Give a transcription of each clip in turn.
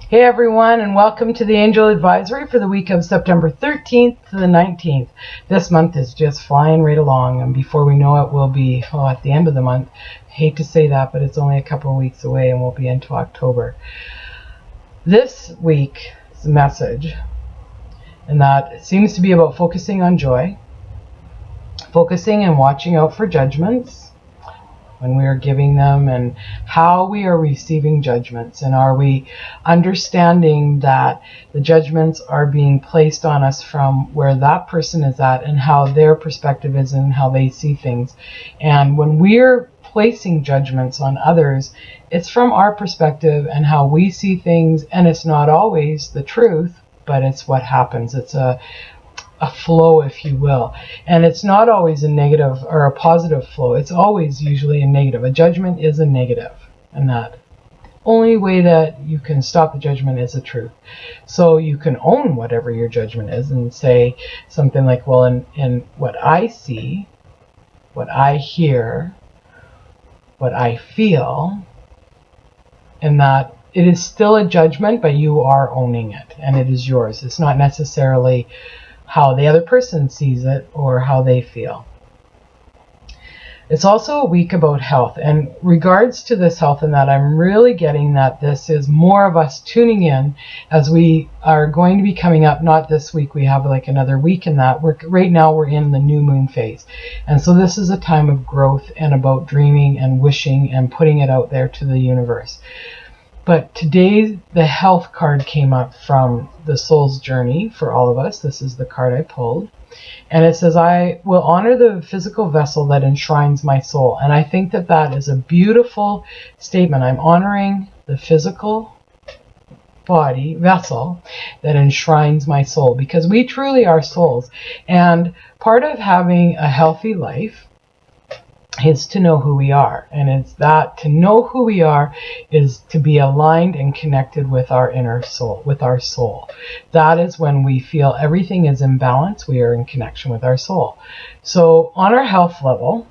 Hey everyone, and welcome to the Angel Advisory for the week of September 13th to the 19th. This month is just flying right along, and before we know it, we'll be at the end of the month. I hate to say that, but it's only a couple of weeks away and we'll be into October. This week's message, and that seems to be about focusing on joy, focusing and watching out for judgments when we are giving them, and how we are receiving judgments, and are we understanding that the judgments are being placed on us from where that person is at and how their perspective is and how they see things. And when we're placing judgments on others, it's from our perspective and how we see things, and it's not always the truth, but it's what happens. It's a flow, if you will. And it's not always a negative or a positive flow. It's always usually a negative. A judgment is a negative, and that only way that you can stop the judgment is the truth. So you can own whatever your judgment is and say something like, well, in what I see, what I hear, what I feel, and that it is still a judgment, but you are owning it, and it is yours. It's not necessarily how the other person sees it or how they feel. It's also a week about health, and regards to this health, and that I'm really getting that this is more of us tuning in as we are going to be coming up. Not this week, we have like another week in that. Right now we're in the new moon phase, and so this is a time of growth and about dreaming and wishing and putting it out there to the universe. But today the health card came up from the soul's journey for all of us. This is the card I pulled. And it says, I will honor the physical vessel that enshrines my soul. And I think that that is a beautiful statement. I'm honoring the physical body, vessel, that enshrines my soul, because we truly are souls. And part of having a healthy life is to know who we are, and it's that to know who we are is to be aligned and connected with our inner soul, with our soul. That is when we feel everything is in balance. We are in connection with our soul. So on our health level,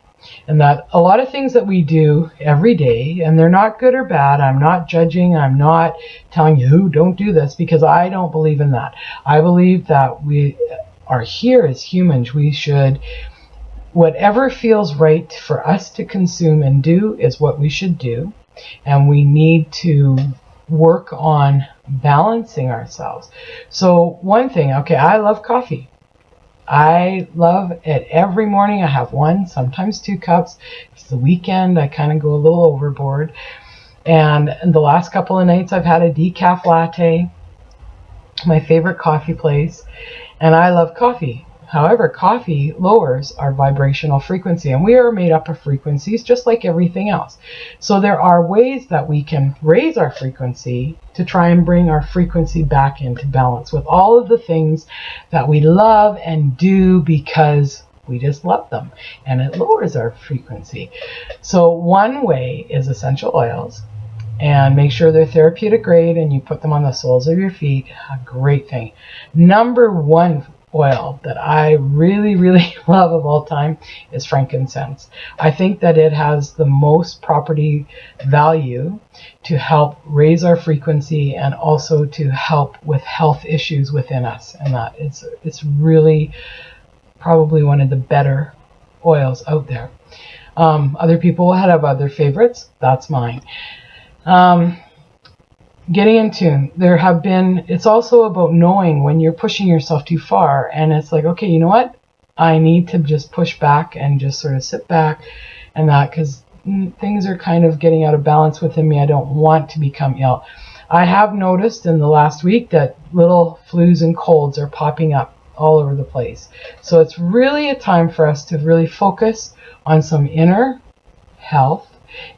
and that a lot of things that we do every day, and they're not good or bad. I'm not judging. I'm not telling you don't do this, because I don't believe in that. I believe that we are here as humans. We should, whatever feels right for us to consume and do is what we should do. And we need to work on balancing ourselves. So one thing, okay, I love coffee. I love it every morning. I have one, sometimes 2 cups. If it's the weekend, I kind of go a little overboard. And the last couple of nights I've had a decaf latte, my favorite coffee place. And I love coffee. However, coffee lowers our vibrational frequency, and we are made up of frequencies just like everything else. So there are ways that we can raise our frequency to try and bring our frequency back into balance with all of the things that we love and do because we just love them, and it lowers our frequency. So one way is essential oils. And make sure they're therapeutic grade and you put them on the soles of your feet. A great thing. Number one oil that I really, really love of all time is frankincense. I think that it has the most property value to help raise our frequency and also to help with health issues within us. And that it's really probably one of the better oils out there. Other people will have other favorites. That's mine. Getting in tune. It's also about knowing when you're pushing yourself too far, and it's like, okay, you know what? I need to just push back and just sort of sit back and that, because things are kind of getting out of balance within me. I don't want to become ill. I have noticed in the last week that little flus and colds are popping up all over the place. So it's really a time for us to really focus on some inner health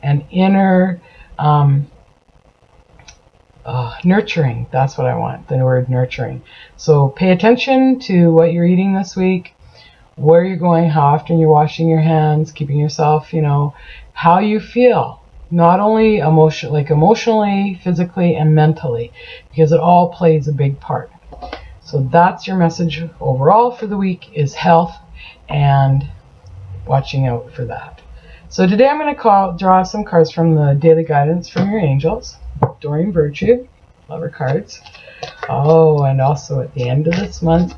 and inner nurturing. That's what I want, the word nurturing. So pay attention to what you're eating this week, where you're going, how often you're washing your hands, keeping yourself, how you feel, not only emotionally, physically, and mentally, because it all plays a big part. So that's your message overall for the week, is health and watching out for that. So today I'm going to draw some cards from the Daily Guidance from your angels, Doreen Virtue. Lover cards. Oh, and also at the end of this month,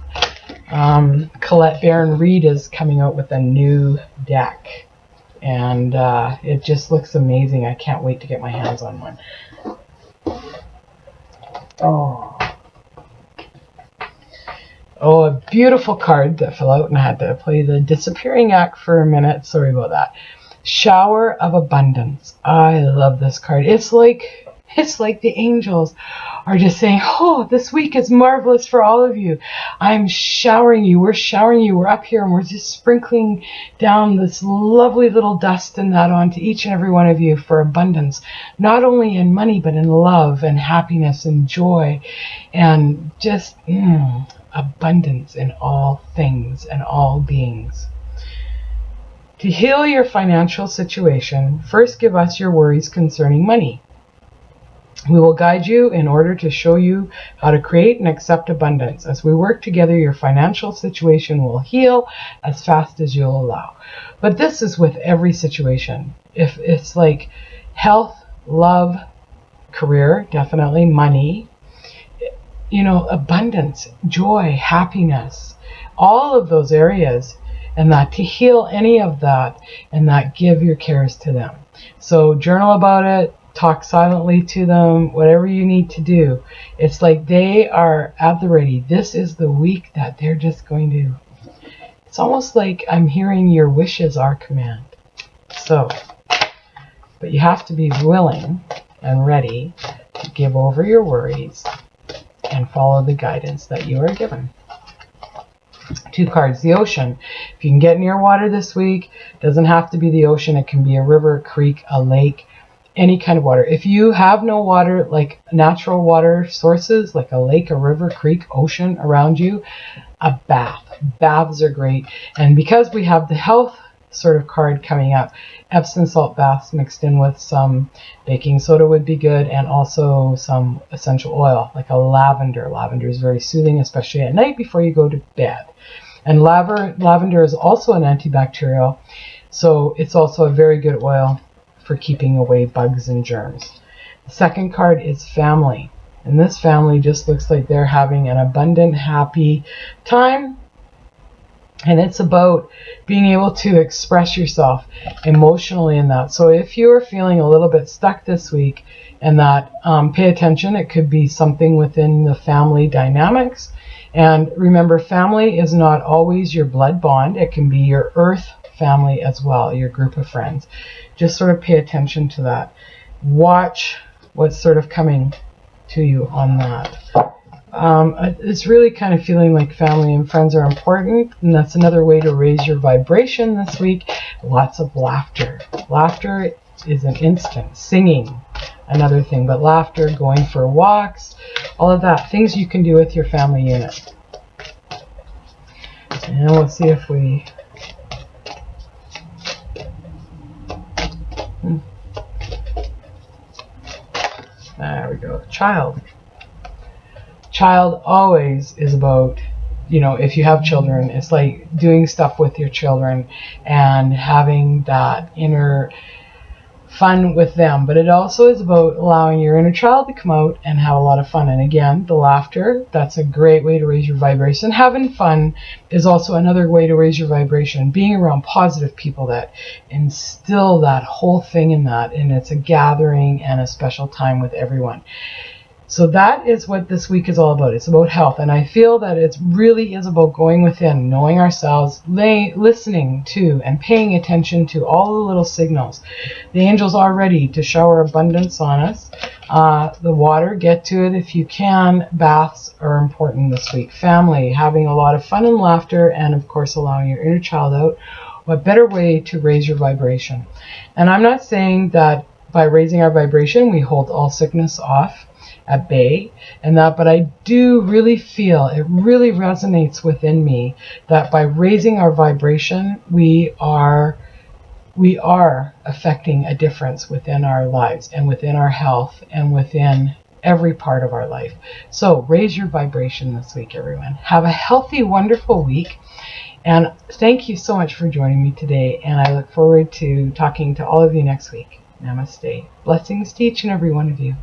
Colette Baron-Reid is coming out with a new deck. And it just looks amazing. I can't wait to get my hands on one. Oh, a beautiful card that fell out, and I had to play the disappearing act for a minute. Sorry about that. Shower of Abundance. I love this card. It's like the angels are just saying, oh, this week is marvelous for all of you. I'm showering you. We're showering you. We're up here and we're just sprinkling down this lovely little dust and that onto each and every one of you for abundance, not only in money, but in love and happiness and joy and just abundance in all things and all beings. To heal your financial situation, first give us your worries concerning money. We will guide you in order to show you how to create and accept abundance. As we work together, your financial situation will heal as fast as you'll allow. But this is with every situation. If it's like health, love, career, definitely money, abundance, joy, happiness, all of those areas, and that to heal any of that, and that give your cares to them. So journal about it. Talk silently to them, whatever you need to do. It's like they are at the ready. This is the week that they're just going to, it's almost like I'm hearing your wishes are command. So, but you have to be willing and ready to give over your worries and follow the guidance that you are given. 2 cards, the ocean. If you can get near water this week, doesn't have to be the ocean. It can be a river, a creek, a lake, any kind of water. If you have no water, like natural water sources, like a lake, a river, creek, ocean around you, a bath. Baths are great. And because we have the health sort of card coming up, Epsom salt baths mixed in with some baking soda would be good, and also some essential oil, like a lavender. Lavender is very soothing, especially at night before you go to bed. And lavender is also an antibacterial, so it's also a very good oil for keeping away bugs and germs. The second card is family. And this family just looks like they're having an abundant, happy time. And it's about being able to express yourself emotionally in that. So if you're feeling a little bit stuck this week, and that, pay attention, it could be something within the family dynamics. And remember, family is not always your blood bond. It can be your earth family as well, your group of friends. Just sort of pay attention to that. Watch what's sort of coming to you on that. It's really kind of feeling like family and friends are important, and that's another way to raise your vibration this week. Lots of laughter. Laughter is an instant. Singing, another thing, but laughter, going for walks, all of that. Things you can do with your family unit. And we'll see if we... There we go. Child. Child always is about, if you have children, it's like doing stuff with your children and having that inner fun with them. But it also is about allowing your inner child to come out and have a lot of fun. And again, the laughter, that's a great way to raise your vibration. Having fun is also another way to raise your vibration. Being around positive people that instill that whole thing in that, and it's a gathering and a special time with everyone. So that is what this week is all about. It's about health. And I feel that it really is about going within, knowing ourselves, listening to and paying attention to all the little signals. The angels are ready to shower abundance on us. The water, get to it if you can. Baths are important this week. Family, having a lot of fun and laughter, and of course allowing your inner child out. What better way to raise your vibration? And I'm not saying that by raising our vibration we hold all sickness off at bay and that, but I do really feel, it really resonates within me that by raising our vibration, we are affecting a difference within our lives and within our health and within every part of our life. So raise your vibration this week, everyone. Have a healthy, wonderful week. And thank you so much for joining me today. And I look forward to talking to all of you next week. Namaste. Blessings to each and every one of you.